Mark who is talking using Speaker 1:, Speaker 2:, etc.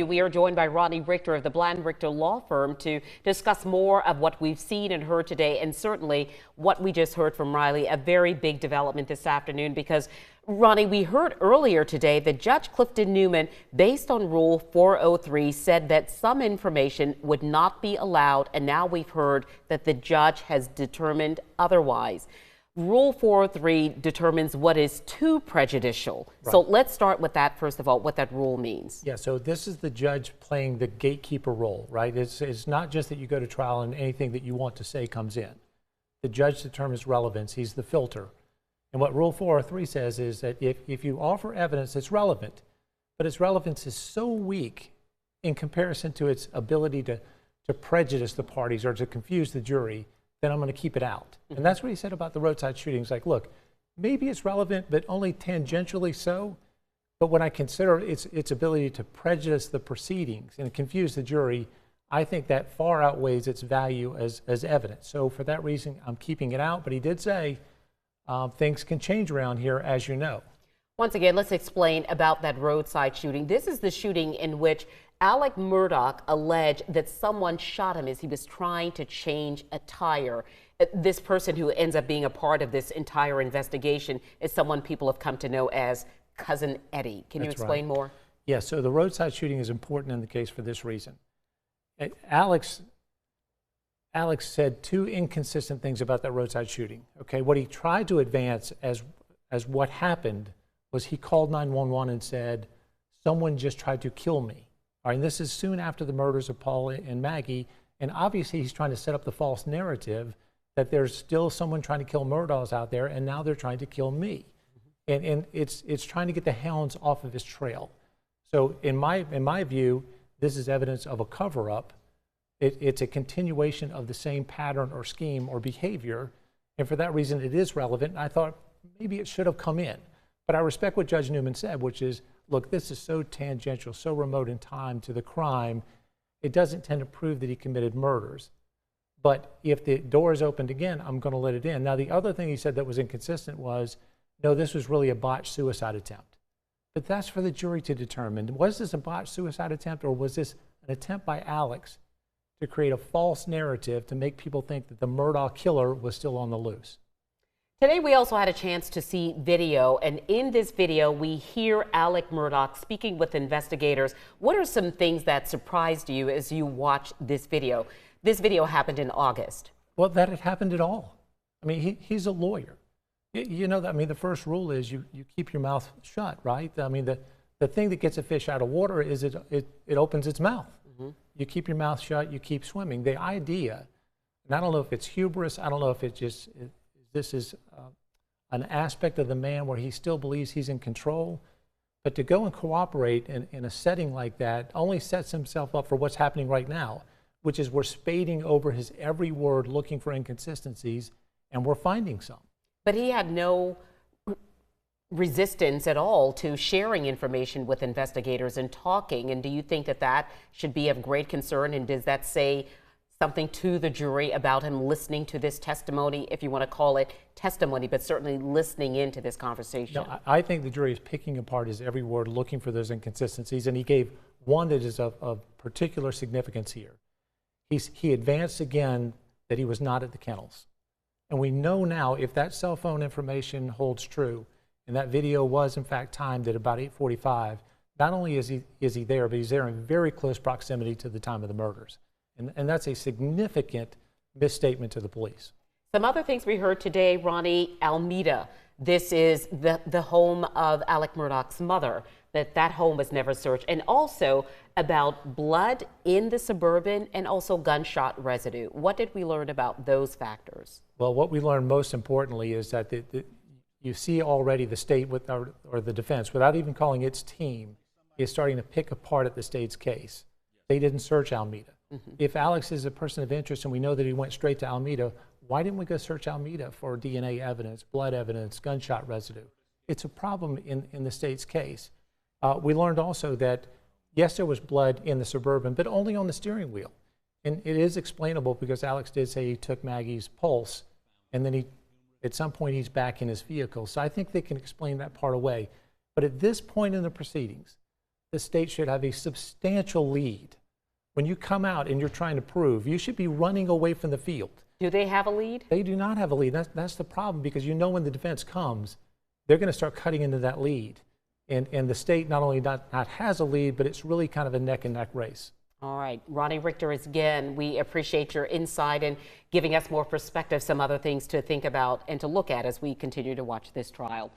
Speaker 1: We are joined by Ronnie Richter of the Bland Richter Law Firm to discuss more of what we've seen and heard today, and certainly what we just heard from Riley, a very big development this afternoon. Because, Ronnie, we heard earlier today that Judge Clifton Newman, based on Rule 403, said that some information would not be allowed, and now we've heard that the judge has determined otherwise. Rule 403 determines what is too prejudicial. Right. So let's start with that, first of all, what that rule means.
Speaker 2: Yeah, so this is the judge playing the gatekeeper role, right? It's not just that you go to trial and anything that you want to say comes in. The judge determines relevance. He's the filter. And what Rule 403 says is that if you offer evidence that's relevant, but its relevance is so weak in comparison to its ability to prejudice the parties or to confuse the jury, then I'm going to keep it out. And that's what he said about the roadside shootings. Like, look, maybe it's relevant, but only tangentially so. But when I consider its ability to prejudice the proceedings and confuse the jury, I think that far outweighs its value as evidence. So for that reason, I'm keeping it out. But he did say things can change around here, as you know.
Speaker 1: Once again, let's explain about that roadside shooting. This is the shooting in which Alec Murdaugh alleged that someone shot him as he was trying to change a tire. This person who ends up being a part of this entire investigation is someone people have come to know as Cousin Eddie. Can you explain more?
Speaker 2: Yeah, so the roadside shooting is important in the case for this reason. Alex said two inconsistent things about that roadside shooting. Okay, what he tried to advance as what happened was he called 911 and said, someone just tried to kill me. All right, and this is soon after the murders of Paul and Maggie, and obviously he's trying to set up the false narrative that there's still someone trying to kill Murdaughs out there, and now they're trying to kill me. And it's trying to get the hounds off of his trail. So in my view, this is evidence of a cover-up. It's a continuation of the same pattern or scheme or behavior, and for that reason it is relevant. And I thought maybe it should have come in. But I respect what Judge Newman said, which is, look, this is so tangential, so remote in time to the crime, it doesn't tend to prove that he committed murders. But if the door is opened again, I'm going to let it in. Now, the other thing he said that was inconsistent was, no, this was really a botched suicide attempt. But that's for the jury to determine. Was this a botched suicide attempt, or was this an attempt by Alex to create a false narrative to make people think that the Murdaugh killer was still on the loose?
Speaker 1: Today, we also had a chance to see video, and in this video, we hear Alec Murdaugh speaking with investigators. What are some things that surprised you as you watched this video? This video happened in August.
Speaker 2: Well, that it happened at all. I mean, he's a lawyer. You know, I mean, the first rule is you keep your mouth shut, right? I mean, the thing that gets a fish out of water is it opens its mouth. Mm-hmm. You keep your mouth shut, you keep swimming. The idea, and I don't know if it's hubris, I don't know if this is an aspect of the man where he still believes he's in control, but to go and cooperate in a setting like that only sets himself up for what's happening right now, which is we're spading over his every word looking for inconsistencies, and we're finding some.
Speaker 1: But he had no resistance at all to sharing information with investigators and talking, and do you think that that should be of great concern, and does that say something to the jury about him listening to this testimony, if you want to call it testimony, but certainly listening into this conversation?
Speaker 2: No, I think the jury is picking apart his every word, looking for those inconsistencies, and he gave one that is of particular significance here. He advanced again that he was not at the kennels. And we know now, if that cell phone information holds true, and that video was in fact timed at about 8:45, not only is he there, but he's there in very close proximity to the time of the murders. And that's a significant misstatement to the police.
Speaker 1: Some other things we heard today, Ronnie, Alameda. This is the home of Alec Murdaugh's mother, that home was never searched. And also about blood in the Suburban and also gunshot residue. What did we learn about those factors?
Speaker 2: Well, what we learned most importantly is that you see already the state or the defense, without even calling its team, is starting to pick apart at the state's case. They didn't search Alameda. Mm-hmm. If Alex is a person of interest and we know that he went straight to Alameda, why didn't we go search Alameda for DNA evidence, blood evidence, gunshot residue? It's a problem in the state's case. We learned also that, yes, there was blood in the Suburban, but only on the steering wheel. And it is explainable because Alex did say he took Maggie's pulse, and then at some point he's back in his vehicle. So I think they can explain that part away. But at this point in the proceedings, the state should have a substantial lead. When you come out and you're trying to prove, you should be running away from the field.
Speaker 1: Do they have a lead?
Speaker 2: They do not have a lead. That's the problem, because you know when the defense comes, they're going to start cutting into that lead. And the state not only not has a lead, but it's really kind of a neck-and-neck race.
Speaker 1: All right, Ronnie Richter, again, we appreciate your insight and giving us more perspective, some other things to think about and to look at as we continue to watch this trial.